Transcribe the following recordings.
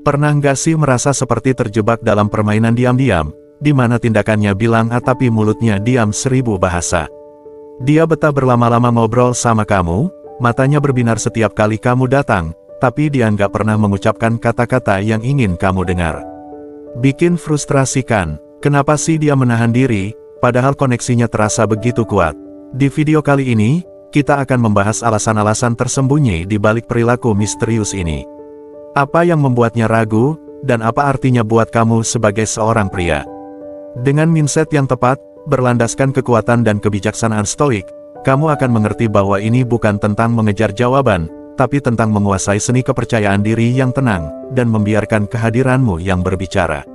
Pernah nggak sih merasa seperti terjebak dalam permainan diam-diam, di mana tindakannya bilang A tapi mulutnya diam 1000 bahasa? Dia betah berlama-lama ngobrol sama kamu, matanya berbinar setiap kali kamu datang, tapi dia nggak pernah mengucapkan kata-kata yang ingin kamu dengar. Bikin frustrasi kan? Kenapa sih dia menahan diri, padahal koneksinya terasa begitu kuat? Di video kali ini, kita akan membahas alasan-alasan tersembunyi di balik perilaku misterius ini. Apa yang membuatnya ragu, dan apa artinya buat kamu sebagai seorang pria? Dengan mindset yang tepat, berlandaskan kekuatan dan kebijaksanaan stoik, kamu akan mengerti bahwa ini bukan tentang mengejar jawaban, tapi tentang menguasai seni kepercayaan diri yang tenang, dan membiarkan kehadiranmu yang berbicara.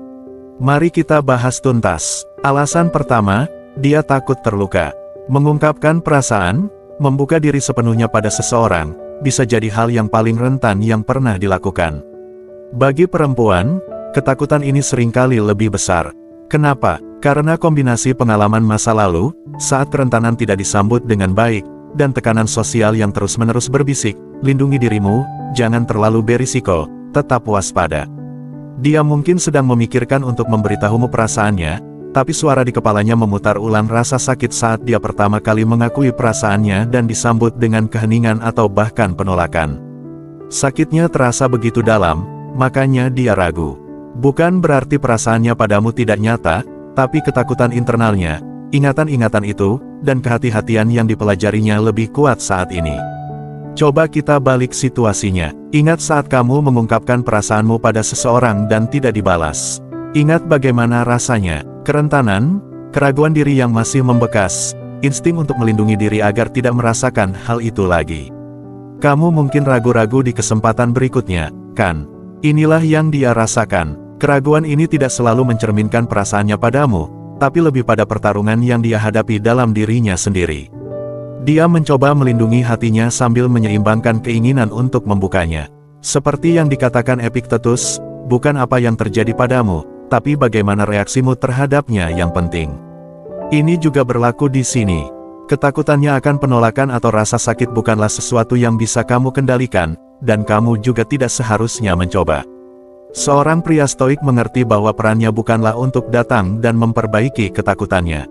Mari kita bahas tuntas. Alasan pertama, dia takut terluka. Mengungkapkan perasaan, membuka diri sepenuhnya pada seseorang, bisa jadi hal yang paling rentan yang pernah dilakukan. Bagi perempuan, ketakutan ini seringkali lebih besar. Kenapa? Karena kombinasi pengalaman masa lalu, saat kerentanan tidak disambut dengan baik, dan tekanan sosial yang terus-menerus berbisik, lindungi dirimu, jangan terlalu berisiko, tetap waspada. Dia mungkin sedang memikirkan untuk memberitahumu perasaannya, tapi suara di kepalanya memutar ulang rasa sakit saat dia pertama kali mengakui perasaannya dan disambut dengan keheningan atau bahkan penolakan. Sakitnya terasa begitu dalam, makanya dia ragu. Bukan berarti perasaannya padamu tidak nyata, tapi ketakutan internalnya, ingatan-ingatan itu, dan kehati-hatian yang dipelajarinya lebih kuat saat ini. Coba kita balik situasinya. Ingat saat kamu mengungkapkan perasaanmu pada seseorang dan tidak dibalas. Ingat bagaimana rasanya, kerentanan, keraguan diri yang masih membekas, insting untuk melindungi diri agar tidak merasakan hal itu lagi. Kamu mungkin ragu-ragu di kesempatan berikutnya, kan? Inilah yang dia rasakan. Keraguan ini tidak selalu mencerminkan perasaannya padamu, tapi lebih pada pertarungan yang dia hadapi dalam dirinya sendiri. Dia mencoba melindungi hatinya sambil menyeimbangkan keinginan untuk membukanya. Seperti yang dikatakan Epictetus, bukan apa yang terjadi padamu, tapi bagaimana reaksimu terhadapnya yang penting. Ini juga berlaku di sini. Ketakutannya akan penolakan atau rasa sakit bukanlah sesuatu yang bisa kamu kendalikan, dan kamu juga tidak seharusnya mencoba. Seorang pria stoik mengerti bahwa perannya bukanlah untuk datang dan memperbaiki ketakutannya.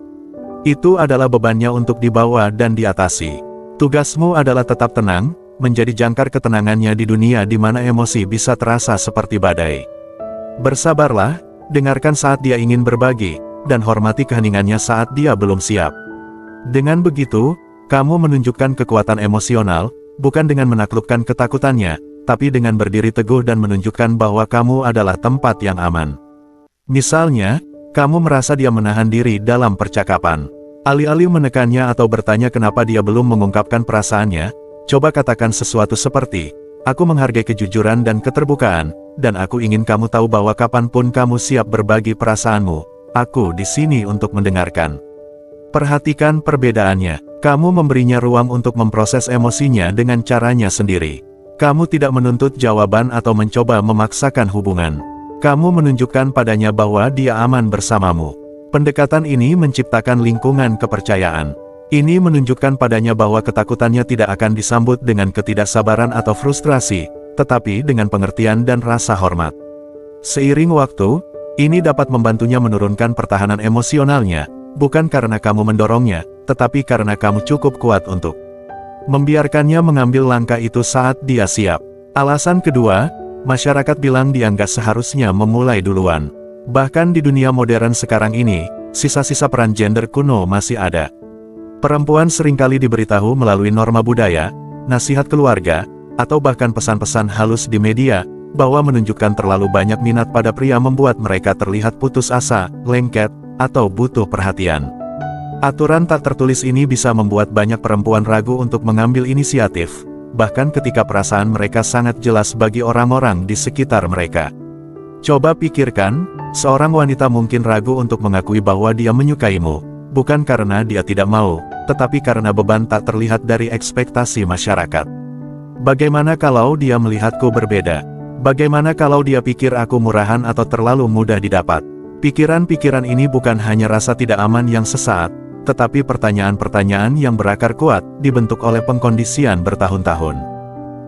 Itu adalah bebannya untuk dibawa dan diatasi. Tugasmu adalah tetap tenang, menjadi jangkar ketenangannya di dunia di mana emosi bisa terasa seperti badai. Bersabarlah, dengarkan saat dia ingin berbagi, dan hormati keheningannya saat dia belum siap. Dengan begitu, kamu menunjukkan kekuatan emosional, bukan dengan menaklukkan ketakutannya, tapi dengan berdiri teguh dan menunjukkan bahwa kamu adalah tempat yang aman. Misalnya, kamu merasa dia menahan diri dalam percakapan. Alih-alih menekannya atau bertanya kenapa dia belum mengungkapkan perasaannya, coba katakan sesuatu seperti, "Aku menghargai kejujuran dan keterbukaan, dan aku ingin kamu tahu bahwa kapanpun kamu siap berbagi perasaanmu, aku di sini untuk mendengarkan." Perhatikan perbedaannya. Kamu memberinya ruang untuk memproses emosinya dengan caranya sendiri. Kamu tidak menuntut jawaban atau mencoba memaksakan hubungan. Kamu menunjukkan padanya bahwa dia aman bersamamu. Pendekatan ini menciptakan lingkungan kepercayaan. Ini menunjukkan padanya bahwa ketakutannya tidak akan disambut dengan ketidaksabaran atau frustrasi, tetapi dengan pengertian dan rasa hormat. Seiring waktu, ini dapat membantunya menurunkan pertahanan emosionalnya, bukan karena kamu mendorongnya, tetapi karena kamu cukup kuat untuk membiarkannya mengambil langkah itu saat dia siap. Alasan kedua, masyarakat bilang dia nggak seharusnya memulai duluan. Bahkan di dunia modern sekarang ini, sisa-sisa peran gender kuno masih ada. Perempuan seringkali diberitahu melalui norma budaya, nasihat keluarga, atau bahkan pesan-pesan halus di media, bahwa menunjukkan terlalu banyak minat pada pria membuat mereka terlihat putus asa, lengket, atau butuh perhatian. Aturan tak tertulis ini bisa membuat banyak perempuan ragu untuk mengambil inisiatif, bahkan ketika perasaan mereka sangat jelas bagi orang-orang di sekitar mereka. Coba pikirkan, seorang wanita mungkin ragu untuk mengakui bahwa dia menyukaimu, bukan karena dia tidak mau, tetapi karena beban tak terlihat dari ekspektasi masyarakat. Bagaimana kalau dia melihatku berbeda? Bagaimana kalau dia pikir aku murahan atau terlalu mudah didapat? Pikiran-pikiran ini bukan hanya rasa tidak aman yang sesaat, tetapi pertanyaan-pertanyaan yang berakar kuat, dibentuk oleh pengkondisian bertahun-tahun.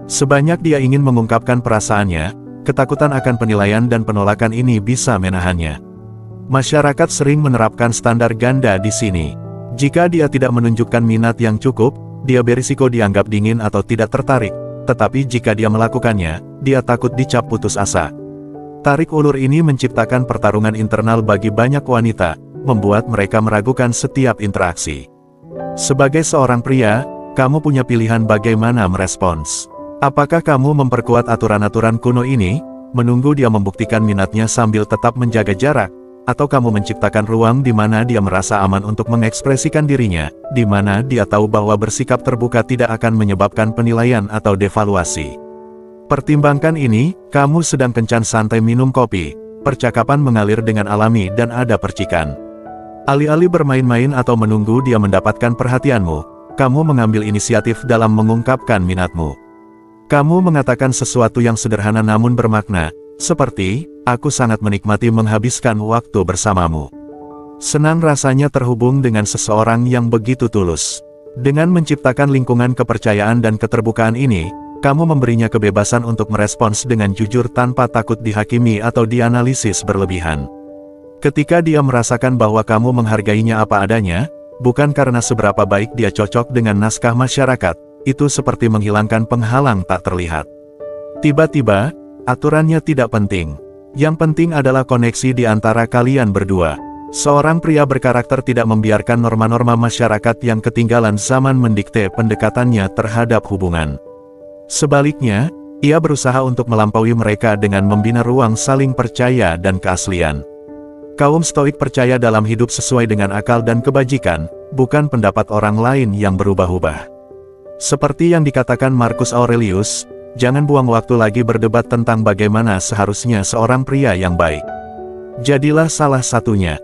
Sebanyak dia ingin mengungkapkan perasaannya, ketakutan akan penilaian dan penolakan ini bisa menahannya. Masyarakat sering menerapkan standar ganda di sini. Jika dia tidak menunjukkan minat yang cukup, dia berisiko dianggap dingin atau tidak tertarik. Tetapi jika dia melakukannya, dia takut dicap putus asa. Tarik ulur ini menciptakan pertarungan internal bagi banyak wanita, membuat mereka meragukan setiap interaksi. Sebagai seorang pria, kamu punya pilihan bagaimana merespons. Apakah kamu memperkuat aturan-aturan kuno ini, menunggu dia membuktikan minatnya sambil tetap menjaga jarak, atau kamu menciptakan ruang di mana dia merasa aman untuk mengekspresikan dirinya, di mana dia tahu bahwa bersikap terbuka tidak akan menyebabkan penilaian atau devaluasi. Pertimbangkan ini, kamu sedang kencan santai minum kopi, percakapan mengalir dengan alami dan ada percikan. Alih-alih bermain-main atau menunggu dia mendapatkan perhatianmu, kamu mengambil inisiatif dalam mengungkapkan minatmu. Kamu mengatakan sesuatu yang sederhana namun bermakna, seperti, aku sangat menikmati menghabiskan waktu bersamamu. Senang rasanya terhubung dengan seseorang yang begitu tulus. Dengan menciptakan lingkungan kepercayaan dan keterbukaan ini, kamu memberinya kebebasan untuk merespons dengan jujur tanpa takut dihakimi atau dianalisis berlebihan. Ketika dia merasakan bahwa kamu menghargainya apa adanya, bukan karena seberapa baik dia cocok dengan naskah masyarakat, itu seperti menghilangkan penghalang tak terlihat. Tiba-tiba, aturannya tidak penting. Yang penting adalah koneksi di antara kalian berdua. Seorang pria berkarakter tidak membiarkan norma-norma masyarakat yang ketinggalan zaman mendikte pendekatannya terhadap hubungan. Sebaliknya, ia berusaha untuk melampaui mereka dengan membina ruang saling percaya dan keaslian. Kaum Stoik percaya dalam hidup sesuai dengan akal dan kebajikan, bukan pendapat orang lain yang berubah-ubah. Seperti yang dikatakan Marcus Aurelius, jangan buang waktu lagi berdebat tentang bagaimana seharusnya seorang pria yang baik. Jadilah salah satunya.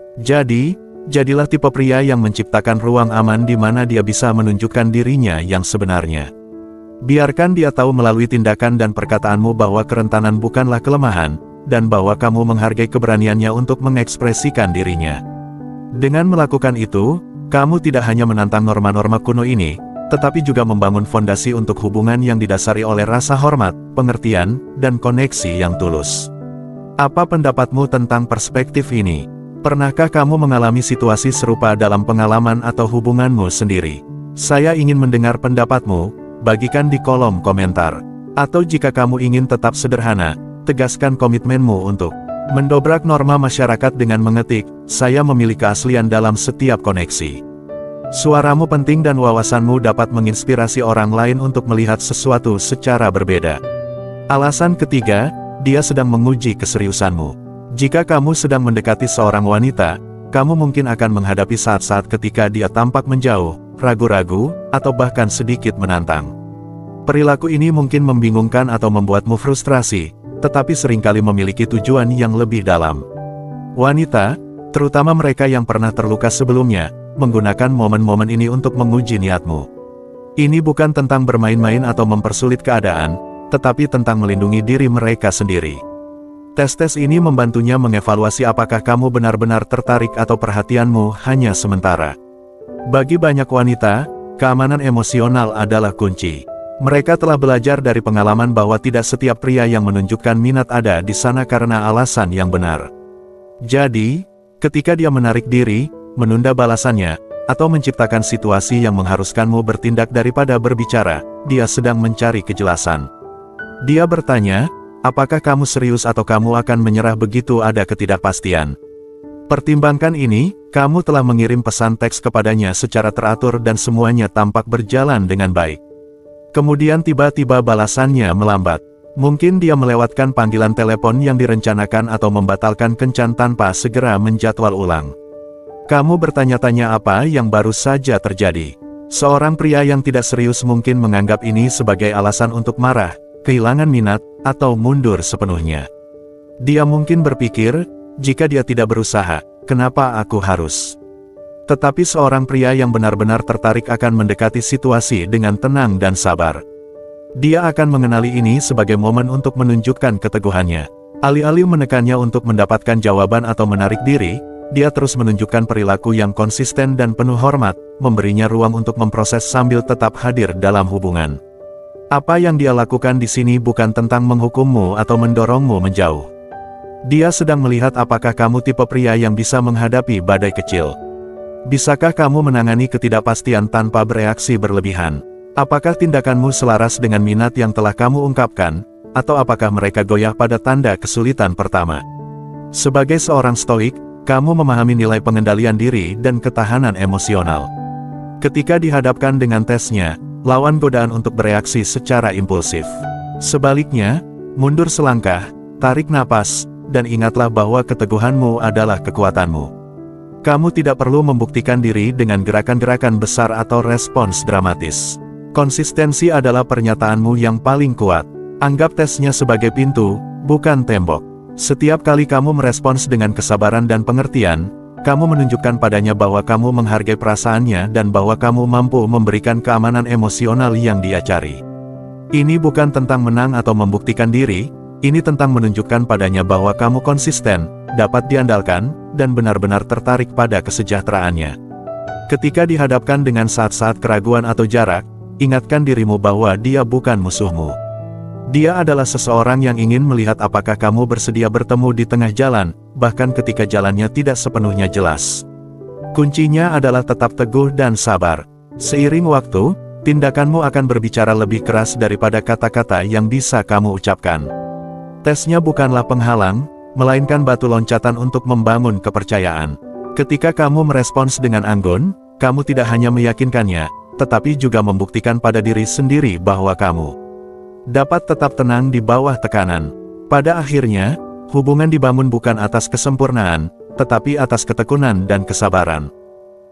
Jadilah tipe pria yang menciptakan ruang aman di mana dia bisa menunjukkan dirinya yang sebenarnya. Biarkan dia tahu melalui tindakan dan perkataanmu bahwa kerentanan bukanlah kelemahan, dan bahwa kamu menghargai keberaniannya untuk mengekspresikan dirinya. Dengan melakukan itu, kamu tidak hanya menantang norma-norma kuno ini, tetapi juga membangun fondasi untuk hubungan yang didasari oleh rasa hormat, pengertian, dan koneksi yang tulus. Apa pendapatmu tentang perspektif ini? Pernahkah kamu mengalami situasi serupa dalam pengalaman atau hubunganmu sendiri? Saya ingin mendengar pendapatmu. Bagikan di kolom komentar. Atau jika kamu ingin tetap sederhana, tegaskan komitmenmu untuk mendobrak norma masyarakat dengan mengetik, saya memilih keaslian dalam setiap koneksi. Suaramu penting dan wawasanmu dapat menginspirasi orang lain untuk melihat sesuatu secara berbeda. Alasan ketiga, dia sedang menguji keseriusanmu. Jika kamu sedang mendekati seorang wanita, kamu mungkin akan menghadapi saat-saat ketika dia tampak menjauh, ragu-ragu, atau bahkan sedikit menantang. Perilaku ini mungkin membingungkan atau membuatmu frustrasi, tetapi seringkali memiliki tujuan yang lebih dalam. Wanita, terutama mereka yang pernah terluka sebelumnya, menggunakan momen-momen ini untuk menguji niatmu. Ini bukan tentang bermain-main atau mempersulit keadaan, tetapi tentang melindungi diri mereka sendiri. Tes-tes ini membantunya mengevaluasi apakah kamu benar-benar tertarik atau perhatianmu hanya sementara. Bagi banyak wanita, keamanan emosional adalah kunci. Mereka telah belajar dari pengalaman bahwa tidak setiap pria yang menunjukkan minat ada di sana karena alasan yang benar. Jadi, ketika dia menarik diri, menunda balasannya, atau menciptakan situasi yang mengharuskanmu bertindak daripada berbicara, dia sedang mencari kejelasan. Dia bertanya, apakah kamu serius atau kamu akan menyerah begitu ada ketidakpastian? Pertimbangkan ini, kamu telah mengirim pesan teks kepadanya secara teratur dan semuanya tampak berjalan dengan baik. Kemudian tiba-tiba balasannya melambat. Mungkin dia melewatkan panggilan telepon yang direncanakan atau membatalkan kencan tanpa segera menjadwal ulang. Kamu bertanya-tanya apa yang baru saja terjadi. Seorang pria yang tidak serius mungkin menganggap ini sebagai alasan untuk marah, kehilangan minat, atau mundur sepenuhnya. Dia mungkin berpikir, jika dia tidak berusaha, kenapa aku harus? Tetapi seorang pria yang benar-benar tertarik akan mendekati situasi dengan tenang dan sabar. Dia akan mengenali ini sebagai momen untuk menunjukkan keteguhannya. Alih-alih menekannya untuk mendapatkan jawaban atau menarik diri, dia terus menunjukkan perilaku yang konsisten dan penuh hormat, memberinya ruang untuk memproses sambil tetap hadir dalam hubungan. Apa yang dia lakukan di sini bukan tentang menghukummu atau mendorongmu menjauh. Dia sedang melihat apakah kamu tipe pria yang bisa menghadapi badai kecil. Bisakah kamu menangani ketidakpastian tanpa bereaksi berlebihan? Apakah tindakanmu selaras dengan minat yang telah kamu ungkapkan, atau apakah mereka goyah pada tanda kesulitan pertama? Sebagai seorang stoik, kamu memahami nilai pengendalian diri dan ketahanan emosional. Ketika dihadapkan dengan tesnya, lawan godaan untuk bereaksi secara impulsif. Sebaliknya, mundur selangkah, tarik napas, dan ingatlah bahwa keteguhanmu adalah kekuatanmu. Kamu tidak perlu membuktikan diri dengan gerakan-gerakan besar atau respons dramatis. Konsistensi adalah pernyataanmu yang paling kuat. Anggap tesnya sebagai pintu, bukan tembok. Setiap kali kamu merespons dengan kesabaran dan pengertian, kamu menunjukkan padanya bahwa kamu menghargai perasaannya dan bahwa kamu mampu memberikan keamanan emosional yang dia cari. Ini bukan tentang menang atau membuktikan diri, ini tentang menunjukkan padanya bahwa kamu konsisten, dapat diandalkan, dan benar-benar tertarik pada kesejahteraannya. Ketika dihadapkan dengan saat-saat keraguan atau jarak, ingatkan dirimu bahwa dia bukan musuhmu. Dia adalah seseorang yang ingin melihat apakah kamu bersedia bertemu di tengah jalan, bahkan ketika jalannya tidak sepenuhnya jelas. Kuncinya adalah tetap teguh dan sabar. Seiring waktu, tindakanmu akan berbicara lebih keras daripada kata-kata yang bisa kamu ucapkan. Tesnya bukanlah penghalang, melainkan batu loncatan untuk membangun kepercayaan. Ketika kamu merespons dengan anggun, kamu tidak hanya meyakinkannya, tetapi juga membuktikan pada diri sendiri bahwa kamu dapat tetap tenang di bawah tekanan. Pada akhirnya, hubungan dibangun bukan atas kesempurnaan, tetapi atas ketekunan dan kesabaran.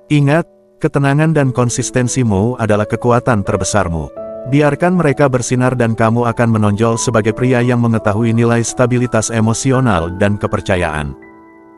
Ingat, ketenangan dan konsistensimu adalah kekuatan terbesarmu. Biarkan mereka bersinar dan kamu akan menonjol sebagai pria yang mengetahui nilai stabilitas emosional dan kepercayaan.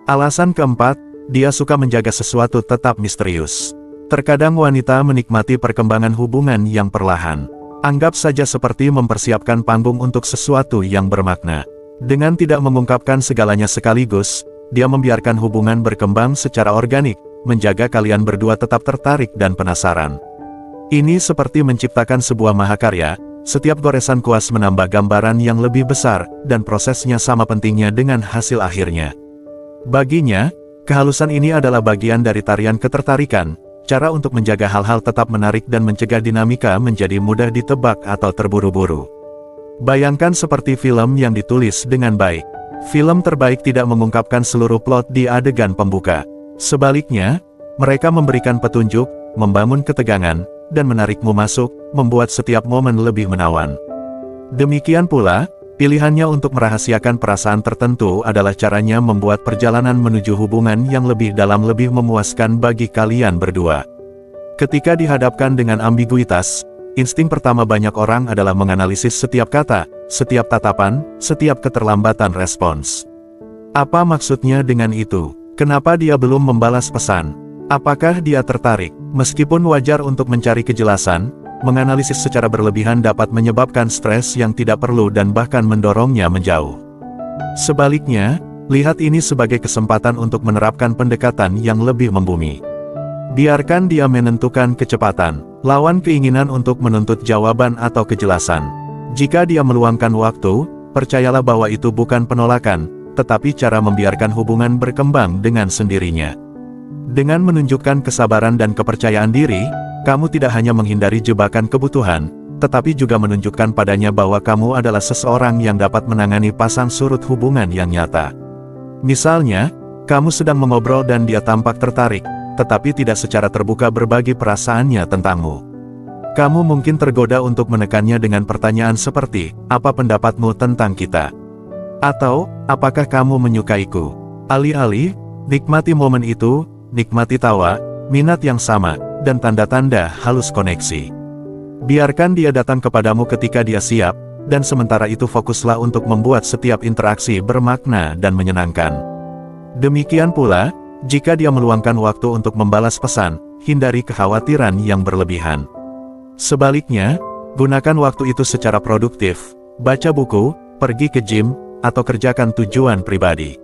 Alasan keempat, dia suka menjaga sesuatu tetap misterius. Terkadang wanita menikmati perkembangan hubungan yang perlahan. Anggap saja seperti mempersiapkan panggung untuk sesuatu yang bermakna. Dengan tidak mengungkapkan segalanya sekaligus, dia membiarkan hubungan berkembang secara organik, menjaga kalian berdua tetap tertarik dan penasaran. Ini seperti menciptakan sebuah mahakarya, setiap goresan kuas menambah gambaran yang lebih besar, dan prosesnya sama pentingnya dengan hasil akhirnya. Baginya, kehalusan ini adalah bagian dari tarian ketertarikan, cara untuk menjaga hal-hal tetap menarik dan mencegah dinamika menjadi mudah ditebak atau terburu-buru. Bayangkan seperti film yang ditulis dengan baik. Film terbaik tidak mengungkapkan seluruh plot di adegan pembuka. Sebaliknya, mereka memberikan petunjuk, membangun ketegangan, dan menarikmu masuk, membuat setiap momen lebih menawan. Demikian pula, pilihannya untuk merahasiakan perasaan tertentu adalah caranya membuat perjalanan menuju hubungan yang lebih dalam lebih memuaskan bagi kalian berdua. Ketika dihadapkan dengan ambiguitas, insting pertama banyak orang adalah menganalisis setiap kata, setiap tatapan, setiap keterlambatan respons. Apa maksudnya dengan itu? Kenapa dia belum membalas pesan? Apakah dia tertarik? Meskipun wajar untuk mencari kejelasan, menganalisis secara berlebihan dapat menyebabkan stres yang tidak perlu dan bahkan mendorongnya menjauh. Sebaliknya, lihat ini sebagai kesempatan untuk menerapkan pendekatan yang lebih membumi. Biarkan dia menentukan kecepatan, lawan keinginan untuk menuntut jawaban atau kejelasan. Jika dia meluangkan waktu, percayalah bahwa itu bukan penolakan, tetapi cara membiarkan hubungan berkembang dengan sendirinya. Dengan menunjukkan kesabaran dan kepercayaan diri, kamu tidak hanya menghindari jebakan kebutuhan, tetapi juga menunjukkan padanya bahwa kamu adalah seseorang yang dapat menangani pasang surut hubungan yang nyata. Misalnya, kamu sedang mengobrol dan dia tampak tertarik, tetapi tidak secara terbuka berbagi perasaannya tentangmu. Kamu mungkin tergoda untuk menekannya dengan pertanyaan seperti, "Apa pendapatmu tentang kita?" Atau, "Apakah kamu menyukaiku?" Alih-alih, nikmati momen itu, nikmati tawa, minat yang sama, dan tanda-tanda halus koneksi. Biarkan dia datang kepadamu ketika dia siap, dan sementara itu fokuslah untuk membuat setiap interaksi bermakna dan menyenangkan. Demikian pula, jika dia meluangkan waktu untuk membalas pesan, hindari kekhawatiran yang berlebihan. Sebaliknya, gunakan waktu itu secara produktif, baca buku, pergi ke gym, atau kerjakan tujuan pribadi.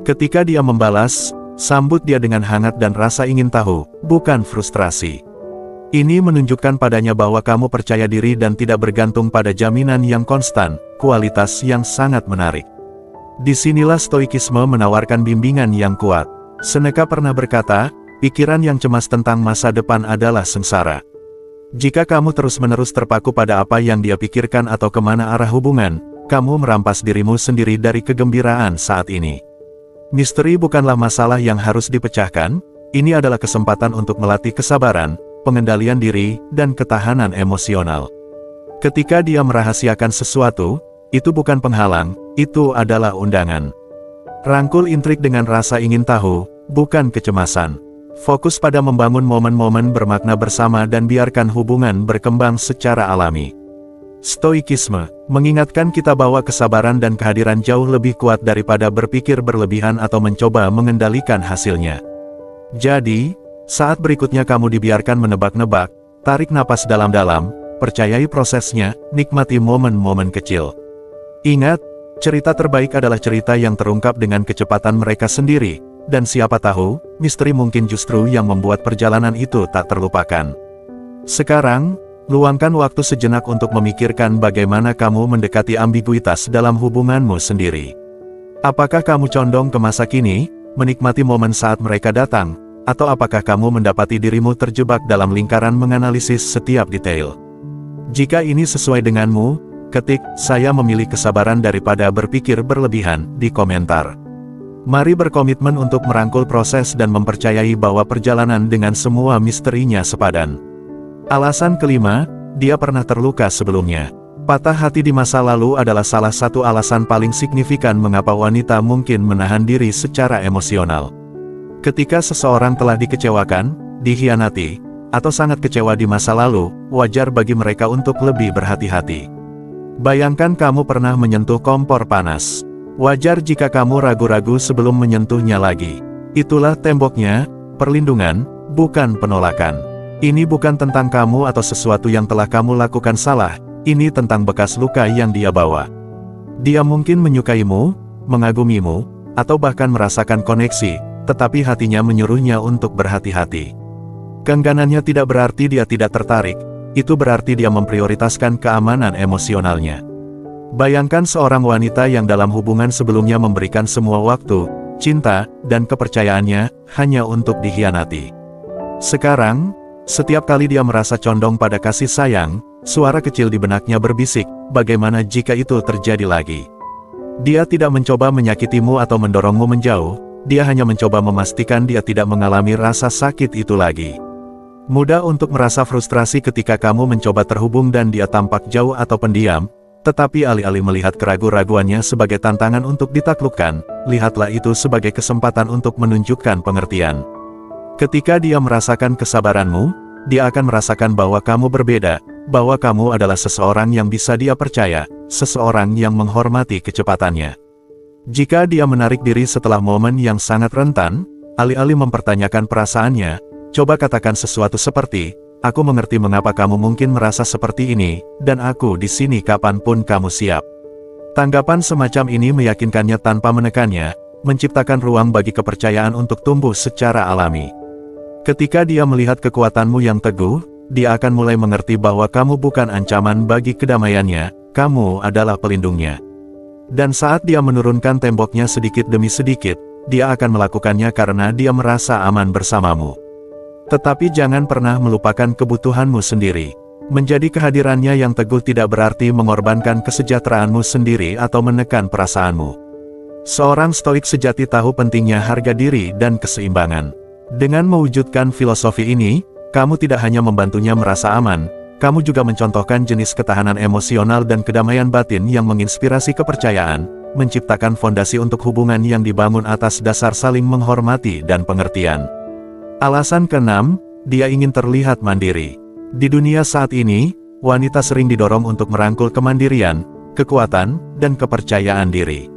Ketika dia membalas, sambut dia dengan hangat dan rasa ingin tahu, bukan frustrasi. Ini menunjukkan padanya bahwa kamu percaya diri dan tidak bergantung pada jaminan yang konstan, kualitas yang sangat menarik. Disinilah stoikisme menawarkan bimbingan yang kuat. Seneca pernah berkata, pikiran yang cemas tentang masa depan adalah sengsara. Jika kamu terus-menerus terpaku pada apa yang dia pikirkan atau kemana arah hubungan, kamu merampas dirimu sendiri dari kegembiraan saat ini. Misteri bukanlah masalah yang harus dipecahkan, ini adalah kesempatan untuk melatih kesabaran, pengendalian diri, dan ketahanan emosional. Ketika dia merahasiakan sesuatu, itu bukan penghalang, itu adalah undangan. Rangkul intrik dengan rasa ingin tahu, bukan kecemasan. Fokus pada membangun momen-momen bermakna bersama dan biarkan hubungan berkembang secara alami. Stoikisme mengingatkan kita bahwa kesabaran dan kehadiran jauh lebih kuat daripada berpikir berlebihan atau mencoba mengendalikan hasilnya. Jadi, saat berikutnya kamu dibiarkan menebak-nebak, tarik napas dalam-dalam, percayai prosesnya, nikmati momen-momen kecil. Ingat, cerita terbaik adalah cerita yang terungkap dengan kecepatan mereka sendiri, dan siapa tahu, misteri mungkin justru yang membuat perjalanan itu tak terlupakan. Sekarang, luangkan waktu sejenak untuk memikirkan bagaimana kamu mendekati ambiguitas dalam hubunganmu sendiri. Apakah kamu condong ke masa kini, menikmati momen saat mereka datang, atau apakah kamu mendapati dirimu terjebak dalam lingkaran menganalisis setiap detail? Jika ini sesuai denganmu, ketik, "Saya memilih kesabaran daripada berpikir berlebihan," di komentar. Mari berkomitmen untuk merangkul proses dan mempercayai bahwa perjalanan dengan semua misterinya sepadan. Alasan kelima, dia pernah terluka sebelumnya. Patah hati di masa lalu adalah salah satu alasan paling signifikan mengapa wanita mungkin menahan diri secara emosional. Ketika seseorang telah dikecewakan, dikhianati, atau sangat kecewa di masa lalu, wajar bagi mereka untuk lebih berhati-hati. Bayangkan kamu pernah menyentuh kompor panas. Wajar jika kamu ragu-ragu sebelum menyentuhnya lagi. Itulah temboknya, perlindungan, bukan penolakan. Ini bukan tentang kamu atau sesuatu yang telah kamu lakukan salah, ini tentang bekas luka yang dia bawa. Dia mungkin menyukaimu, mengagumimu, atau bahkan merasakan koneksi, tetapi hatinya menyuruhnya untuk berhati-hati. Keengganannya tidak berarti dia tidak tertarik, itu berarti dia memprioritaskan keamanan emosionalnya. Bayangkan seorang wanita yang dalam hubungan sebelumnya memberikan semua waktu, cinta, dan kepercayaannya, hanya untuk dikhianati. Sekarang, setiap kali dia merasa condong pada kasih sayang, suara kecil di benaknya berbisik, bagaimana jika itu terjadi lagi? Dia tidak mencoba menyakitimu atau mendorongmu menjauh, dia hanya mencoba memastikan dia tidak mengalami rasa sakit itu lagi. Mudah untuk merasa frustrasi ketika kamu mencoba terhubung dan dia tampak jauh atau pendiam, tetapi alih-alih melihat keraguan-raguannya sebagai tantangan untuk ditaklukkan, lihatlah itu sebagai kesempatan untuk menunjukkan pengertian. Ketika dia merasakan kesabaranmu, dia akan merasakan bahwa kamu berbeda, bahwa kamu adalah seseorang yang bisa dia percaya, seseorang yang menghormati kecepatannya. Jika dia menarik diri setelah momen yang sangat rentan, alih-alih mempertanyakan perasaannya, coba katakan sesuatu seperti, "Aku mengerti mengapa kamu mungkin merasa seperti ini, dan aku di sini kapanpun kamu siap." Tanggapan semacam ini meyakinkannya tanpa menekannya, menciptakan ruang bagi kepercayaan untuk tumbuh secara alami. Ketika dia melihat kekuatanmu yang teguh, dia akan mulai mengerti bahwa kamu bukan ancaman bagi kedamaiannya, kamu adalah pelindungnya. Dan saat dia menurunkan temboknya sedikit demi sedikit, dia akan melakukannya karena dia merasa aman bersamamu. Tetapi jangan pernah melupakan kebutuhanmu sendiri. Menjadi kehadirannya yang teguh tidak berarti mengorbankan kesejahteraanmu sendiri atau menekan perasaanmu. Seorang stoik sejati tahu pentingnya harga diri dan keseimbangan. Dengan mewujudkan filosofi ini, kamu tidak hanya membantunya merasa aman, kamu juga mencontohkan jenis ketahanan emosional dan kedamaian batin yang menginspirasi kepercayaan, menciptakan fondasi untuk hubungan yang dibangun atas dasar saling menghormati dan pengertian. Alasan keenam, dia ingin terlihat mandiri. Di dunia saat ini, wanita sering didorong untuk merangkul kemandirian, kekuatan, dan kepercayaan diri.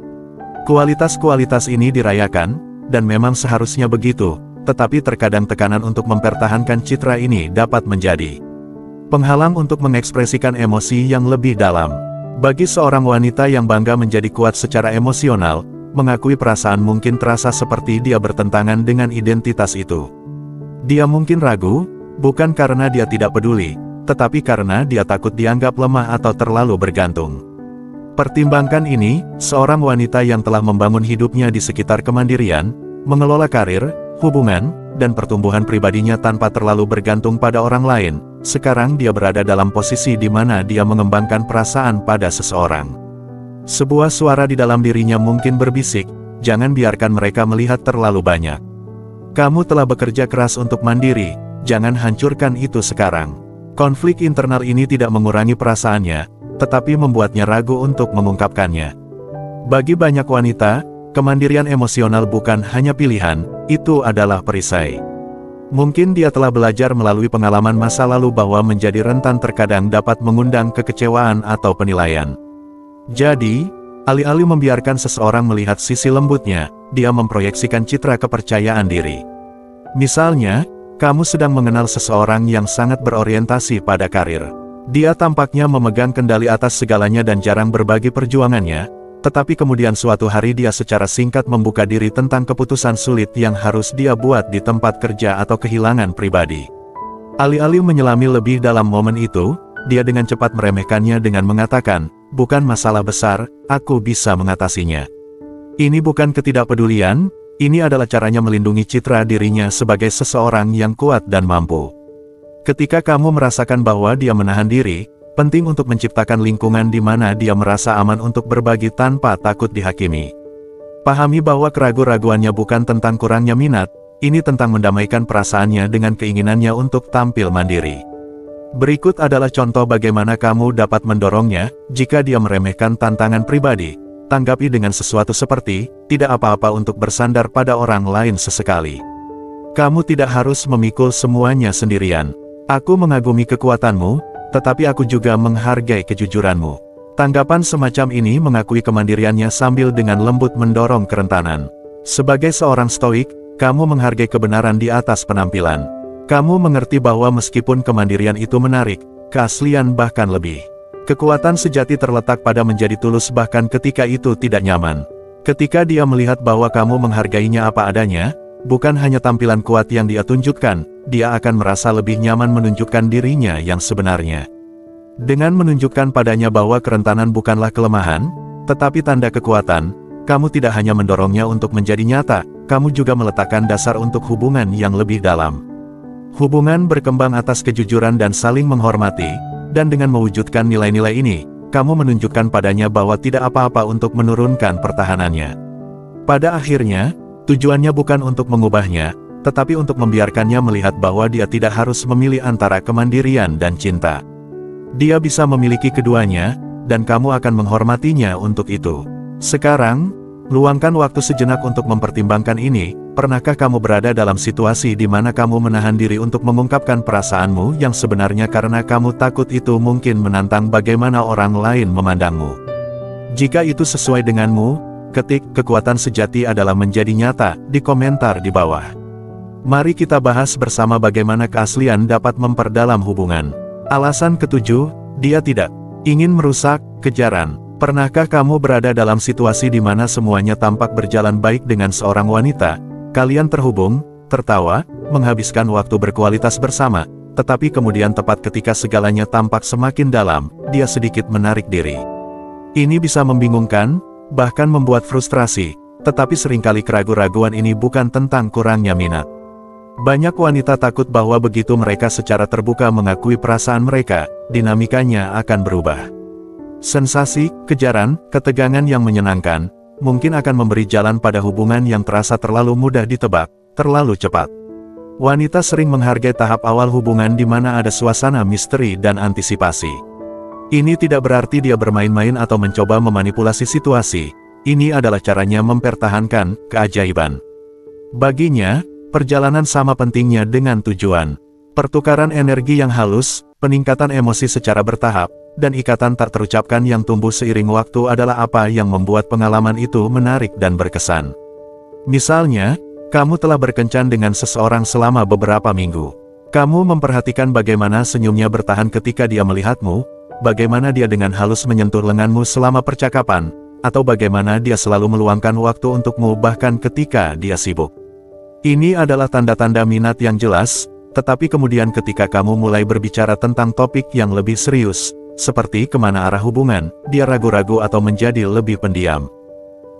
Kualitas-kualitas ini dirayakan, dan memang seharusnya begitu, tetapi terkadang tekanan untuk mempertahankan citra ini dapat menjadi penghalang untuk mengekspresikan emosi yang lebih dalam. Bagi seorang wanita yang bangga menjadi kuat secara emosional, mengakui perasaan mungkin terasa seperti dia bertentangan dengan identitas itu. Dia mungkin ragu, Bukan karena dia tidak peduli, tetapi karena dia takut dianggap lemah atau terlalu bergantung. Pertimbangkan ini, seorang wanita yang telah membangun hidupnya di sekitar kemandirian, mengelola karir, hubungan, dan pertumbuhan pribadinya tanpa terlalu bergantung pada orang lain. Sekarang dia berada dalam posisi di mana dia mengembangkan perasaan pada seseorang. Sebuah suara di dalam dirinya mungkin berbisik, jangan biarkan mereka melihat terlalu banyak. Kamu telah bekerja keras untuk mandiri, jangan hancurkan itu sekarang. Konflik internal ini tidak mengurangi perasaannya, tetapi membuatnya ragu untuk mengungkapkannya. Bagi banyak wanita, kemandirian emosional bukan hanya pilihan, itu adalah perisai. Mungkin dia telah belajar melalui pengalaman masa lalu bahwa menjadi rentan terkadang dapat mengundang kekecewaan atau penilaian. Jadi, alih-alih membiarkan seseorang melihat sisi lembutnya, dia memproyeksikan citra kepercayaan diri. Misalnya, kamu sedang mengenal seseorang yang sangat berorientasi pada karir. Dia tampaknya memegang kendali atas segalanya dan jarang berbagi perjuangannya, tetapi kemudian suatu hari dia secara singkat membuka diri tentang keputusan sulit yang harus dia buat di tempat kerja atau kehilangan pribadi. Alih-alih menyelami lebih dalam momen itu, dia dengan cepat meremehkannya dengan mengatakan, "Bukan masalah besar, aku bisa mengatasinya." Ini bukan ketidakpedulian, ini adalah caranya melindungi citra dirinya sebagai seseorang yang kuat dan mampu. Ketika kamu merasakan bahwa dia menahan diri, penting untuk menciptakan lingkungan di mana dia merasa aman untuk berbagi tanpa takut dihakimi. Pahami bahwa keraguan-raguannya bukan tentang kurangnya minat, ini tentang mendamaikan perasaannya dengan keinginannya untuk tampil mandiri. Berikut adalah contoh bagaimana kamu dapat mendorongnya, jika dia meremehkan tantangan pribadi. Tanggapi dengan sesuatu seperti, tidak apa-apa untuk bersandar pada orang lain sesekali. Kamu tidak harus memikul semuanya sendirian. Aku mengagumi kekuatanmu, tetapi aku juga menghargai kejujuranmu. Tanggapan semacam ini mengakui kemandiriannya sambil dengan lembut mendorong kerentanan. Sebagai seorang stoik, kamu menghargai kebenaran di atas penampilan. Kamu mengerti bahwa meskipun kemandirian itu menarik, keaslian bahkan lebih. Kekuatan sejati terletak pada menjadi tulus bahkan ketika itu tidak nyaman. Ketika dia melihat bahwa kamu menghargainya apa adanya, bukan hanya tampilan kuat yang dia tunjukkan, dia akan merasa lebih nyaman menunjukkan dirinya yang sebenarnya. Dengan menunjukkan padanya bahwa kerentanan bukanlah kelemahan, tetapi tanda kekuatan, kamu tidak hanya mendorongnya untuk menjadi nyata, kamu juga meletakkan dasar untuk hubungan yang lebih dalam. Hubungan berkembang atas kejujuran dan saling menghormati, dan dengan mewujudkan nilai-nilai ini, kamu menunjukkan padanya bahwa tidak apa-apa untuk menurunkan pertahanannya. Pada akhirnya, tujuannya bukan untuk mengubahnya, tetapi untuk membiarkannya melihat bahwa dia tidak harus memilih antara kemandirian dan cinta. Dia bisa memiliki keduanya, dan kamu akan menghormatinya untuk itu. Sekarang, luangkan waktu sejenak untuk mempertimbangkan ini. Pernahkah kamu berada dalam situasi di mana kamu menahan diri untuk mengungkapkan perasaanmu yang sebenarnya karena kamu takut itu mungkin menantang bagaimana orang lain memandangmu? Jika itu sesuai denganmu, ketik "kekuatan sejati adalah menjadi nyata" di komentar di bawah. Mari kita bahas bersama bagaimana keaslian dapat memperdalam hubungan. Alasan ketujuh, dia tidak ingin merusak kejaran. Pernahkah kamu berada dalam situasi di mana semuanya tampak berjalan baik dengan seorang wanita? Kalian terhubung, tertawa, menghabiskan waktu berkualitas bersama, tetapi kemudian tepat ketika segalanya tampak semakin dalam, dia sedikit menarik diri. Ini bisa membingungkan, bahkan membuat frustrasi, tetapi seringkali keraguan-raguan ini bukan tentang kurangnya minat. Banyak wanita takut bahwa begitu mereka secara terbuka mengakui perasaan mereka, dinamikanya akan berubah. Sensasi, kejaran, ketegangan yang menyenangkan, mungkin akan memberi jalan pada hubungan yang terasa terlalu mudah ditebak, terlalu cepat. Wanita sering menghargai tahap awal hubungan di mana ada suasana misteri dan antisipasi. Ini tidak berarti dia bermain-main atau mencoba memanipulasi situasi, ini adalah caranya mempertahankan keajaiban. Baginya, perjalanan sama pentingnya dengan tujuan. Pertukaran energi yang halus, peningkatan emosi secara bertahap, dan ikatan tak terucapkan yang tumbuh seiring waktu adalah apa yang membuat pengalaman itu menarik dan berkesan. Misalnya, kamu telah berkencan dengan seseorang selama beberapa minggu. Kamu memperhatikan bagaimana senyumnya bertahan ketika dia melihatmu, bagaimana dia dengan halus menyentuh lenganmu selama percakapan, atau bagaimana dia selalu meluangkan waktu untukmu bahkan ketika dia sibuk. Ini adalah tanda-tanda minat yang jelas, Tetapi kemudian ketika kamu mulai berbicara tentang topik yang lebih serius, seperti kemana arah hubungan, dia ragu-ragu atau menjadi lebih pendiam.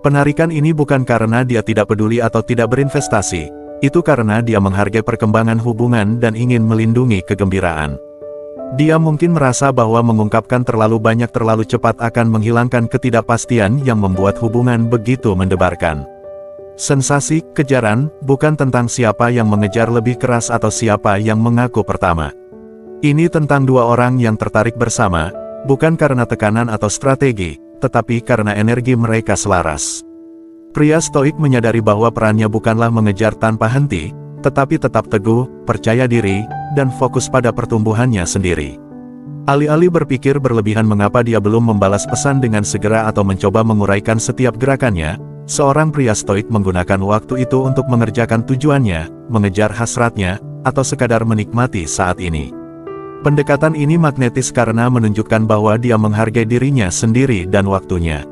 Penarikan ini bukan karena dia tidak peduli atau tidak berinvestasi, itu karena dia menghargai perkembangan hubungan dan ingin melindungi kegembiraan. Dia mungkin merasa bahwa mengungkapkan terlalu banyak terlalu cepat akan menghilangkan ketidakpastian yang membuat hubungan begitu mendebarkan. Sensasi, kejaran, bukan tentang siapa yang mengejar lebih keras atau siapa yang mengaku pertama. Ini tentang dua orang yang tertarik bersama, bukan karena tekanan atau strategi, tetapi karena energi mereka selaras. Pria stoik menyadari bahwa perannya bukanlah mengejar tanpa henti, tetapi tetap teguh, percaya diri, dan fokus pada pertumbuhannya sendiri. Alih-alih berpikir berlebihan mengapa dia belum membalas pesan dengan segera atau mencoba menguraikan setiap gerakannya, seorang pria stoik menggunakan waktu itu untuk mengerjakan tujuannya, mengejar hasratnya, atau sekadar menikmati saat ini. Pendekatan ini magnetis karena menunjukkan bahwa dia menghargai dirinya sendiri dan waktunya.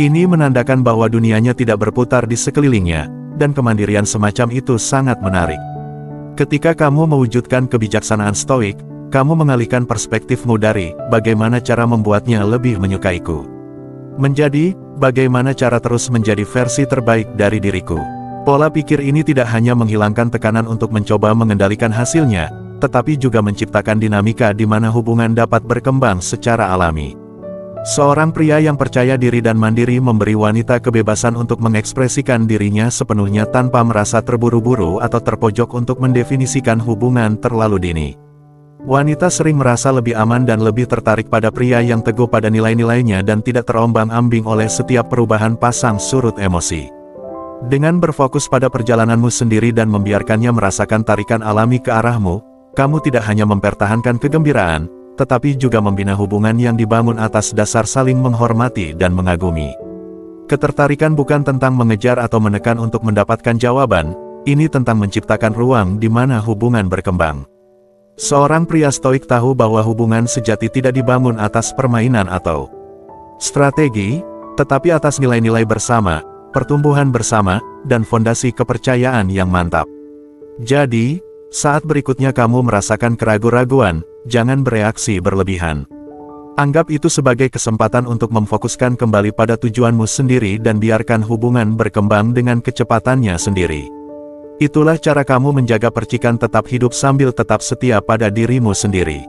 Ini menandakan bahwa dunianya tidak berputar di sekelilingnya, dan kemandirian semacam itu sangat menarik. Ketika kamu mewujudkan kebijaksanaan stoik, kamu mengalihkan perspektifmu dari bagaimana cara membuatnya lebih menyukaiku, menjadi bagaimana cara terus menjadi versi terbaik dari diriku. Pola pikir ini tidak hanya menghilangkan tekanan untuk mencoba mengendalikan hasilnya, tetapi juga menciptakan dinamika di mana hubungan dapat berkembang secara alami. Seorang pria yang percaya diri dan mandiri memberi wanita kebebasan untuk mengekspresikan dirinya sepenuhnya tanpa merasa terburu-buru atau terpojok untuk mendefinisikan hubungan terlalu dini. Wanita sering merasa lebih aman dan lebih tertarik pada pria yang teguh pada nilai-nilainya dan tidak terombang-ambing oleh setiap perubahan pasang surut emosi. Dengan berfokus pada perjalananmu sendiri dan membiarkannya merasakan tarikan alami ke arahmu, kamu tidak hanya mempertahankan kegembiraan, tetapi juga membina hubungan yang dibangun atas dasar saling menghormati dan mengagumi. Ketertarikan bukan tentang mengejar atau menekan untuk mendapatkan jawaban, ini tentang menciptakan ruang di mana hubungan berkembang. Seorang pria stoik tahu bahwa hubungan sejati tidak dibangun atas permainan atau strategi, tetapi atas nilai-nilai bersama, pertumbuhan bersama, dan fondasi kepercayaan yang mantap. Jadi, saat berikutnya kamu merasakan keraguan-raguan, jangan bereaksi berlebihan. Anggap itu sebagai kesempatan untuk memfokuskan kembali pada tujuanmu sendiri dan biarkan hubungan berkembang dengan kecepatannya sendiri. Itulah cara kamu menjaga percikan tetap hidup sambil tetap setia pada dirimu sendiri.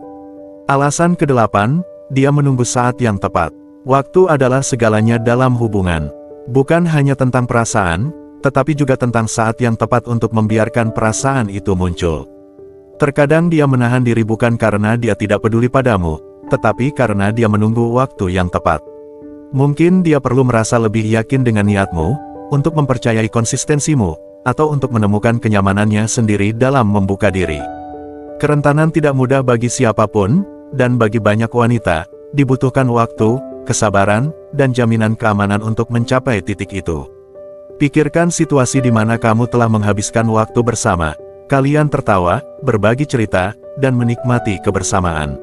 Alasan ke-8, dia menunggu saat yang tepat. Waktu adalah segalanya dalam hubungan. Bukan hanya tentang perasaan, tetapi juga tentang saat yang tepat untuk membiarkan perasaan itu muncul. Terkadang dia menahan diri bukan karena dia tidak peduli padamu, tetapi karena dia menunggu waktu yang tepat. Mungkin dia perlu merasa lebih yakin dengan niatmu, untuk mempercayai konsistensimu, atau untuk menemukan kenyamanannya sendiri dalam membuka diri. Kerentanan tidak mudah bagi siapapun, dan bagi banyak wanita, dibutuhkan waktu, kesabaran, dan jaminan keamanan untuk mencapai titik itu. Pikirkan situasi di mana kamu telah menghabiskan waktu bersama, kalian tertawa, berbagi cerita, dan menikmati kebersamaan.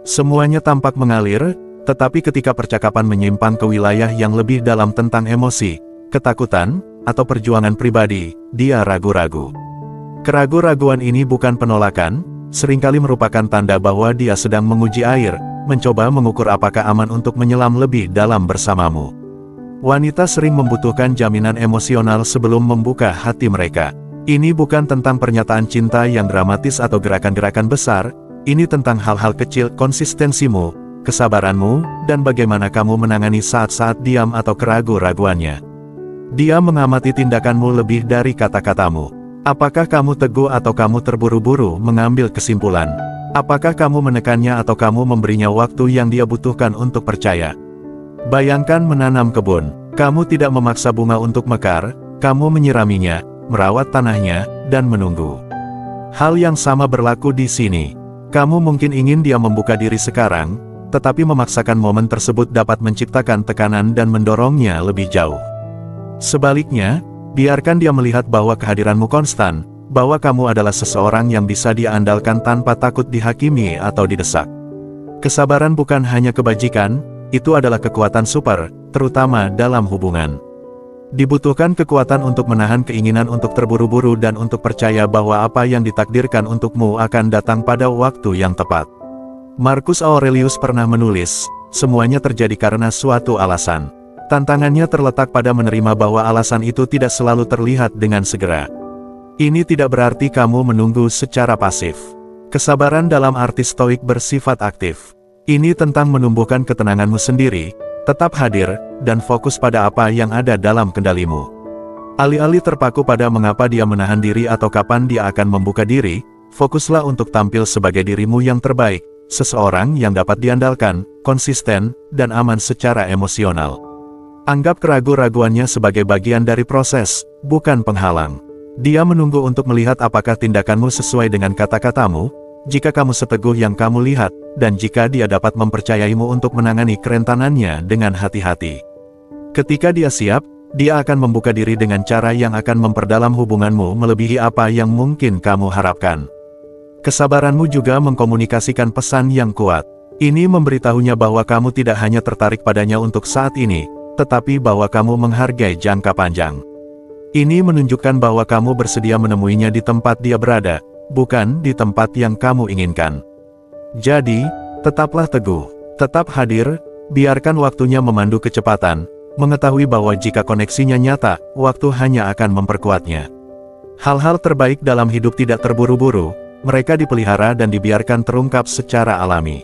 Semuanya tampak mengalir, tetapi ketika percakapan menyimpang ke wilayah yang lebih dalam tentang emosi, ketakutan, atau perjuangan pribadi, dia ragu-ragu. Keraguan-raguan ini bukan penolakan, seringkali merupakan tanda bahwa dia sedang menguji air, mencoba mengukur apakah aman untuk menyelam lebih dalam bersamamu. Wanita sering membutuhkan jaminan emosional sebelum membuka hati mereka. Ini bukan tentang pernyataan cinta yang dramatis atau gerakan-gerakan besar, ini tentang hal-hal kecil, konsistensimu, kesabaranmu, dan bagaimana kamu menangani saat-saat diam atau keraguan-raguannya. Dia mengamati tindakanmu lebih dari kata-katamu. Apakah kamu teguh atau kamu terburu-buru mengambil kesimpulan? Apakah kamu menekannya atau kamu memberinya waktu yang dia butuhkan untuk percaya? Bayangkan menanam kebun. Kamu tidak memaksa bunga untuk mekar, kamu menyiraminya, merawat tanahnya, dan menunggu. Hal yang sama berlaku di sini. Kamu mungkin ingin dia membuka diri sekarang, tetapi memaksakan momen tersebut dapat menciptakan tekanan dan mendorongnya lebih jauh. Sebaliknya, biarkan dia melihat bahwa kehadiranmu konstan, bahwa kamu adalah seseorang yang bisa dia andalkan tanpa takut dihakimi atau didesak. Kesabaran bukan hanya kebajikan, itu adalah kekuatan super, terutama dalam hubungan. Dibutuhkan kekuatan untuk menahan keinginan untuk terburu-buru dan untuk percaya bahwa apa yang ditakdirkan untukmu akan datang pada waktu yang tepat. Marcus Aurelius pernah menulis, semuanya terjadi karena suatu alasan. Tantangannya terletak pada menerima bahwa alasan itu tidak selalu terlihat dengan segera. Ini tidak berarti kamu menunggu secara pasif. Kesabaran dalam arti stoik bersifat aktif. Ini tentang menumbuhkan ketenanganmu sendiri, tetap hadir, dan fokus pada apa yang ada dalam kendalimu. Alih-alih terpaku pada mengapa dia menahan diri atau kapan dia akan membuka diri, fokuslah untuk tampil sebagai dirimu yang terbaik, seseorang yang dapat diandalkan, konsisten, dan aman secara emosional. Anggap keraguan-raguannya sebagai bagian dari proses, bukan penghalang. Dia menunggu untuk melihat apakah tindakanmu sesuai dengan kata-katamu, jika kamu seteguh yang kamu lihat, dan jika dia dapat mempercayaimu untuk menangani kerentanannya dengan hati-hati. Ketika dia siap, dia akan membuka diri dengan cara yang akan memperdalam hubunganmu melebihi apa yang mungkin kamu harapkan. Kesabaranmu juga mengkomunikasikan pesan yang kuat. Ini memberitahunya bahwa kamu tidak hanya tertarik padanya untuk saat ini, tetapi bahwa kamu menghargai jangka panjang. Ini menunjukkan bahwa kamu bersedia menemuinya di tempat dia berada, bukan di tempat yang kamu inginkan. Jadi, tetaplah teguh, tetap hadir, biarkan waktunya memandu kecepatan, mengetahui bahwa jika koneksinya nyata, waktu hanya akan memperkuatnya. Hal-hal terbaik dalam hidup tidak terburu-buru, mereka dipelihara dan dibiarkan terungkap secara alami.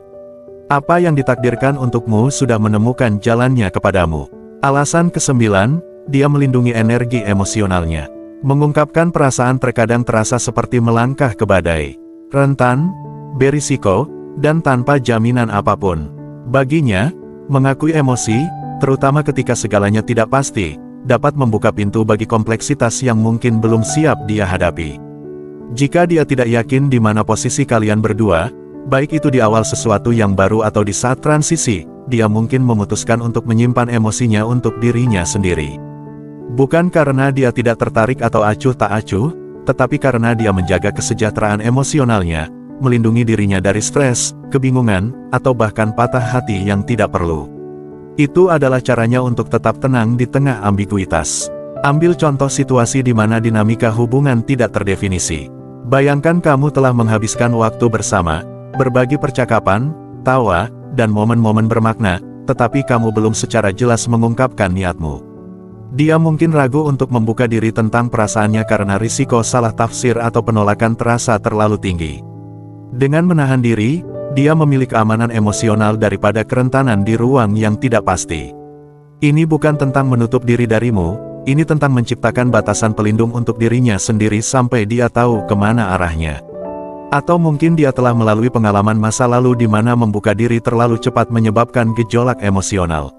Apa yang ditakdirkan untukmu sudah menemukan jalannya kepadamu. Alasan ke-9, dia melindungi energi emosionalnya. Mengungkapkan perasaan terkadang terasa seperti melangkah ke badai. Rentan, berisiko, dan tanpa jaminan apapun. Baginya, mengakui emosi, terutama ketika segalanya tidak pasti, dapat membuka pintu bagi kompleksitas yang mungkin belum siap dia hadapi. Jika dia tidak yakin di mana posisi kalian berdua, baik itu di awal sesuatu yang baru atau di saat transisi, dia mungkin memutuskan untuk menyimpan emosinya untuk dirinya sendiri. Bukan karena dia tidak tertarik atau acuh tak acuh, tetapi karena dia menjaga kesejahteraan emosionalnya, melindungi dirinya dari stres, kebingungan, atau bahkan patah hati yang tidak perlu. Itu adalah caranya untuk tetap tenang di tengah ambiguitas. Ambil contoh situasi di mana dinamika hubungan tidak terdefinisi. Bayangkan kamu telah menghabiskan waktu bersama, berbagi percakapan, tawa, dan momen-momen bermakna, tetapi kamu belum secara jelas mengungkapkan niatmu. Dia mungkin ragu untuk membuka diri tentang perasaannya karena risiko salah tafsir atau penolakan terasa terlalu tinggi. Dengan menahan diri, dia memilih keamanan emosional daripada kerentanan di ruang yang tidak pasti. Ini bukan tentang menutup diri darimu, ini tentang menciptakan batasan pelindung untuk dirinya sendiri sampai dia tahu kemana arahnya. Atau mungkin dia telah melalui pengalaman masa lalu di mana membuka diri terlalu cepat menyebabkan gejolak emosional.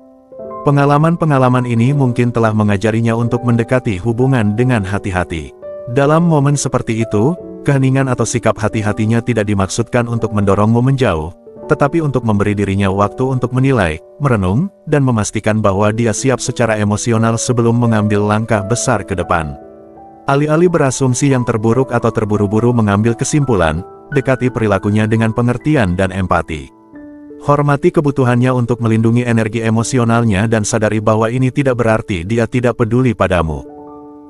Pengalaman-pengalaman ini mungkin telah mengajarinya untuk mendekati hubungan dengan hati-hati. Dalam momen seperti itu, keheningan atau sikap hati-hatinya tidak dimaksudkan untuk mendorongmu menjauh, tetapi untuk memberi dirinya waktu untuk menilai, merenung, dan memastikan bahwa dia siap secara emosional sebelum mengambil langkah besar ke depan. Alih-alih berasumsi yang terburuk atau terburu-buru mengambil kesimpulan, dekati perilakunya dengan pengertian dan empati. Hormati kebutuhannya untuk melindungi energi emosionalnya dan sadari bahwa ini tidak berarti dia tidak peduli padamu.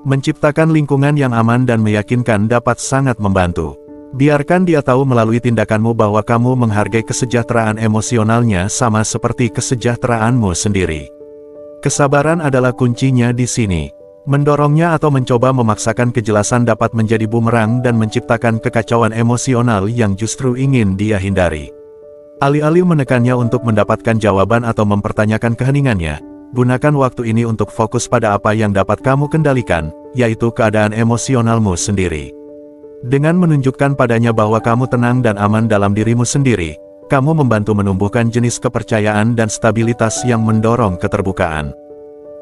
Menciptakan lingkungan yang aman dan meyakinkan dapat sangat membantu. Biarkan dia tahu melalui tindakanmu bahwa kamu menghargai kesejahteraan emosionalnya sama seperti kesejahteraanmu sendiri. Kesabaran adalah kuncinya di sini. Mendorongnya atau mencoba memaksakan kejelasan dapat menjadi bumerang dan menciptakan kekacauan emosional yang justru ingin dia hindari. Alih-alih menekannya untuk mendapatkan jawaban atau mempertanyakan keheningannya, gunakan waktu ini untuk fokus pada apa yang dapat kamu kendalikan, yaitu keadaan emosionalmu sendiri. Dengan menunjukkan padanya bahwa kamu tenang dan aman dalam dirimu sendiri, kamu membantu menumbuhkan jenis kepercayaan dan stabilitas yang mendorong keterbukaan.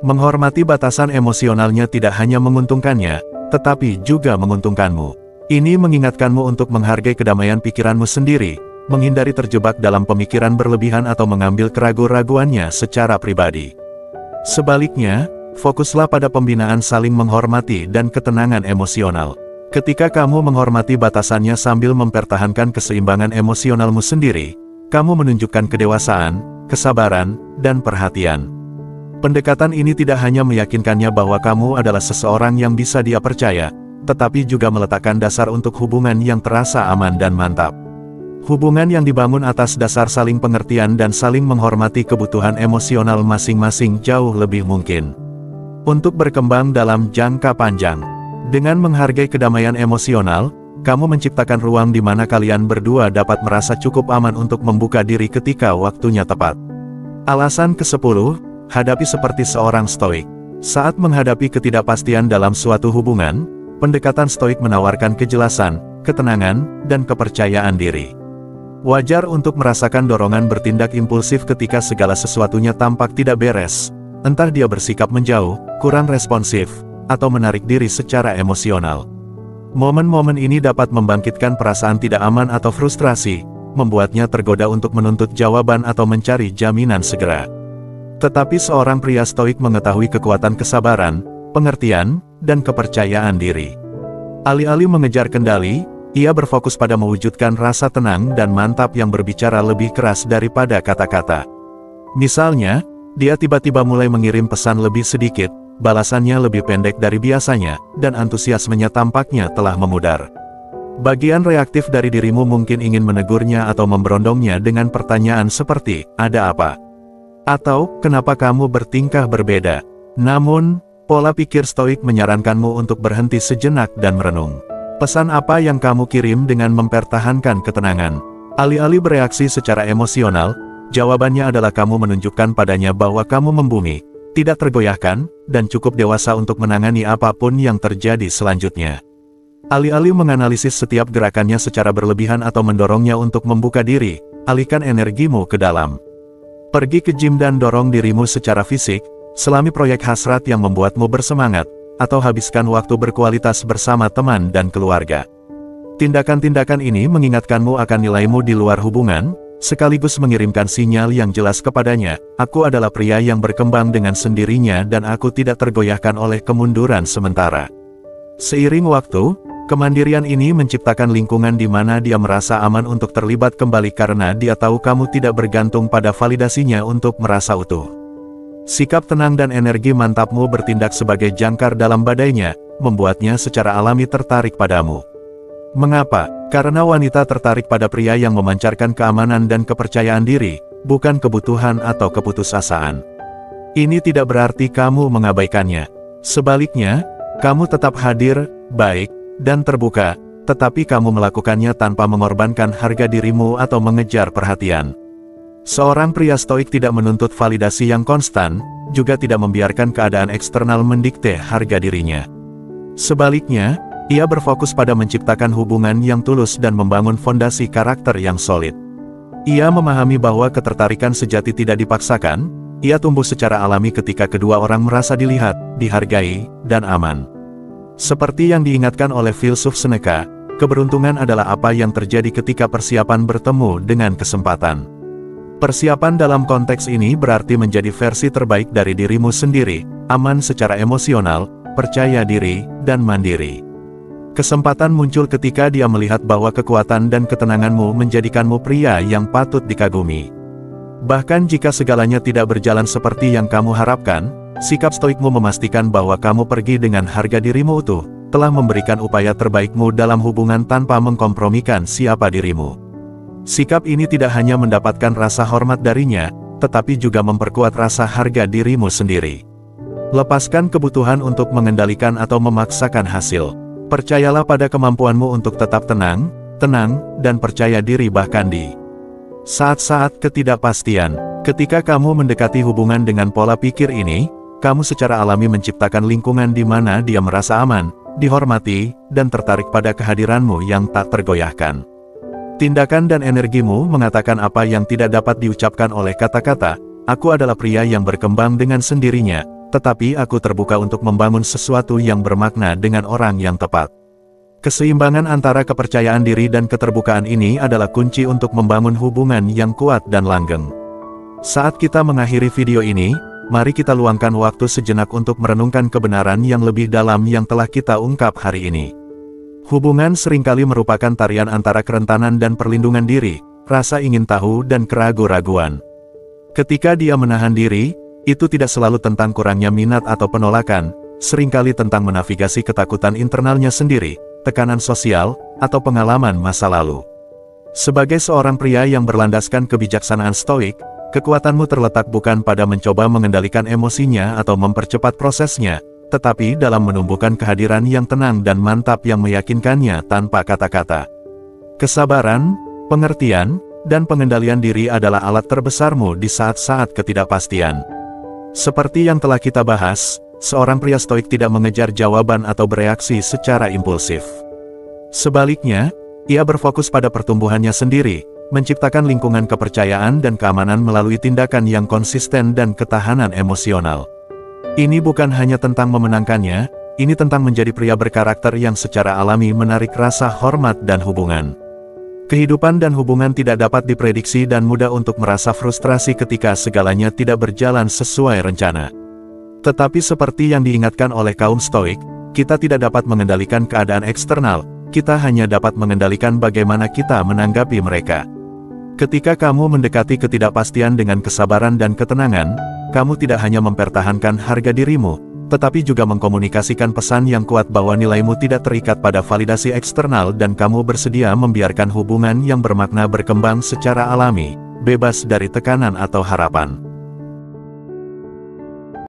Menghormati batasan emosionalnya tidak hanya menguntungkannya, tetapi juga menguntungkanmu. Ini mengingatkanmu untuk menghargai kedamaian pikiranmu sendiri, menghindari terjebak dalam pemikiran berlebihan atau mengambil keraguan-raguannya secara pribadi. Sebaliknya, fokuslah pada pembinaan saling menghormati dan ketenangan emosional. Ketika kamu menghormati batasannya sambil mempertahankan keseimbangan emosionalmu sendiri, kamu menunjukkan kedewasaan, kesabaran, dan perhatian. Pendekatan ini tidak hanya meyakinkannya bahwa kamu adalah seseorang yang bisa dia percaya, tetapi juga meletakkan dasar untuk hubungan yang terasa aman dan mantap. Hubungan yang dibangun atas dasar saling pengertian dan saling menghormati kebutuhan emosional masing-masing jauh lebih mungkin untuk berkembang dalam jangka panjang. Dengan menghargai kedamaian emosional, kamu menciptakan ruang di mana kalian berdua dapat merasa cukup aman untuk membuka diri ketika waktunya tepat. Alasan ke-10, hadapi seperti seorang stoik. Saat menghadapi ketidakpastian dalam suatu hubungan, pendekatan stoik menawarkan kejelasan, ketenangan, dan kepercayaan diri. Wajar untuk merasakan dorongan bertindak impulsif ketika segala sesuatunya tampak tidak beres, entah dia bersikap menjauh, kurang responsif, atau menarik diri secara emosional. Momen-momen ini dapat membangkitkan perasaan tidak aman atau frustrasi, membuatnya tergoda untuk menuntut jawaban atau mencari jaminan segera. Tetapi seorang pria stoik mengetahui kekuatan kesabaran, pengertian, dan kepercayaan diri. Alih-alih mengejar kendali, ia berfokus pada mewujudkan rasa tenang dan mantap yang berbicara lebih keras daripada kata-kata. Misalnya, dia tiba-tiba mulai mengirim pesan lebih sedikit, balasannya lebih pendek dari biasanya, dan antusiasmenya tampaknya telah memudar. Bagian reaktif dari dirimu mungkin ingin menegurnya atau memberondongnya dengan pertanyaan seperti, "Ada apa?" Atau, "Kenapa kamu bertingkah berbeda?" Namun, pola pikir stoik menyarankanmu untuk berhenti sejenak dan merenung. Pesan apa yang kamu kirim dengan mempertahankan ketenangan? Alih-alih bereaksi secara emosional, jawabannya adalah kamu menunjukkan padanya bahwa kamu membumi, tidak tergoyahkan, dan cukup dewasa untuk menangani apapun yang terjadi selanjutnya. Alih-alih menganalisis setiap gerakannya secara berlebihan atau mendorongnya untuk membuka diri, alihkan energimu ke dalam. Pergi ke gym dan dorong dirimu secara fisik, selami proyek hasrat yang membuatmu bersemangat, atau habiskan waktu berkualitas bersama teman dan keluarga. Tindakan-tindakan ini mengingatkanmu akan nilaimu di luar hubungan, sekaligus mengirimkan sinyal yang jelas kepadanya, "Aku adalah pria yang berkembang dengan sendirinya dan aku tidak tergoyahkan oleh kemunduran sementara." Seiring waktu, kemandirian ini menciptakan lingkungan di mana dia merasa aman untuk terlibat kembali karena dia tahu kamu tidak bergantung pada validasinya untuk merasa utuh. Sikap tenang dan energi mantapmu bertindak sebagai jangkar dalam badainya, membuatnya secara alami tertarik padamu. Mengapa? Karena wanita tertarik pada pria yang memancarkan keamanan dan kepercayaan diri, bukan kebutuhan atau keputusasaan. Ini tidak berarti kamu mengabaikannya. Sebaliknya, kamu tetap hadir, baik, dan terbuka, tetapi kamu melakukannya tanpa mengorbankan harga dirimu atau mengejar perhatian. Seorang pria stoik tidak menuntut validasi yang konstan, juga tidak membiarkan keadaan eksternal mendikte harga dirinya. Sebaliknya, ia berfokus pada menciptakan hubungan yang tulus dan membangun fondasi karakter yang solid. Ia memahami bahwa ketertarikan sejati tidak dipaksakan, ia tumbuh secara alami ketika kedua orang merasa dilihat, dihargai, dan aman. Seperti yang diingatkan oleh filsuf Seneca, keberuntungan adalah apa yang terjadi ketika persiapan bertemu dengan kesempatan. Persiapan dalam konteks ini berarti menjadi versi terbaik dari dirimu sendiri, aman secara emosional, percaya diri, dan mandiri. Kesempatan muncul ketika dia melihat bahwa kekuatan dan ketenanganmu menjadikanmu pria yang patut dikagumi. Bahkan jika segalanya tidak berjalan seperti yang kamu harapkan, sikap stoikmu memastikan bahwa kamu pergi dengan harga dirimu utuh, telah memberikan upaya terbaikmu dalam hubungan tanpa mengkompromikan siapa dirimu. Sikap ini tidak hanya mendapatkan rasa hormat darinya, tetapi juga memperkuat rasa harga dirimu sendiri. Lepaskan kebutuhan untuk mengendalikan atau memaksakan hasil. Percayalah pada kemampuanmu untuk tetap tenang, dan percaya diri bahkan di saat-saat ketidakpastian. Ketika kamu mendekati hubungan dengan pola pikir ini, kamu secara alami menciptakan lingkungan di mana dia merasa aman, dihormati, dan tertarik pada kehadiranmu yang tak tergoyahkan. Tindakan dan energimu mengatakan apa yang tidak dapat diucapkan oleh kata-kata. Aku adalah pria yang berkembang dengan sendirinya, tetapi aku terbuka untuk membangun sesuatu yang bermakna dengan orang yang tepat. Keseimbangan antara kepercayaan diri dan keterbukaan ini adalah kunci untuk membangun hubungan yang kuat dan langgeng. Saat kita mengakhiri video ini, mari kita luangkan waktu sejenak untuk merenungkan kebenaran yang lebih dalam yang telah kita ungkap hari ini. Hubungan seringkali merupakan tarian antara kerentanan dan perlindungan diri, rasa ingin tahu dan keraguan-raguan. Ketika dia menahan diri, itu tidak selalu tentang kurangnya minat atau penolakan, seringkali tentang menavigasi ketakutan internalnya sendiri, tekanan sosial, atau pengalaman masa lalu. Sebagai seorang pria yang berlandaskan kebijaksanaan stoik, kekuatanmu terletak bukan pada mencoba mengendalikan emosinya atau mempercepat prosesnya, tetapi dalam menumbuhkan kehadiran yang tenang dan mantap yang meyakinkannya tanpa kata-kata. Kesabaran, pengertian, dan pengendalian diri adalah alat terbesarmu di saat-saat ketidakpastian. Seperti yang telah kita bahas, seorang pria stoik tidak mengejar jawaban atau bereaksi secara impulsif. Sebaliknya, ia berfokus pada pertumbuhannya sendiri, menciptakan lingkungan kepercayaan dan keamanan melalui tindakan yang konsisten dan ketahanan emosional. Ini bukan hanya tentang memenangkannya, ini tentang menjadi pria berkarakter yang secara alami menarik rasa hormat dan hubungan. Kehidupan dan hubungan tidak dapat diprediksi dan mudah untuk merasa frustrasi ketika segalanya tidak berjalan sesuai rencana. Tetapi seperti yang diingatkan oleh kaum stoik, kita tidak dapat mengendalikan keadaan eksternal, kita hanya dapat mengendalikan bagaimana kita menanggapi mereka. Ketika kamu mendekati ketidakpastian dengan kesabaran dan ketenangan, kamu tidak hanya mempertahankan harga dirimu, tetapi juga mengkomunikasikan pesan yang kuat bahwa nilaimu tidak terikat pada validasi eksternal dan kamu bersedia membiarkan hubungan yang bermakna berkembang secara alami, bebas dari tekanan atau harapan.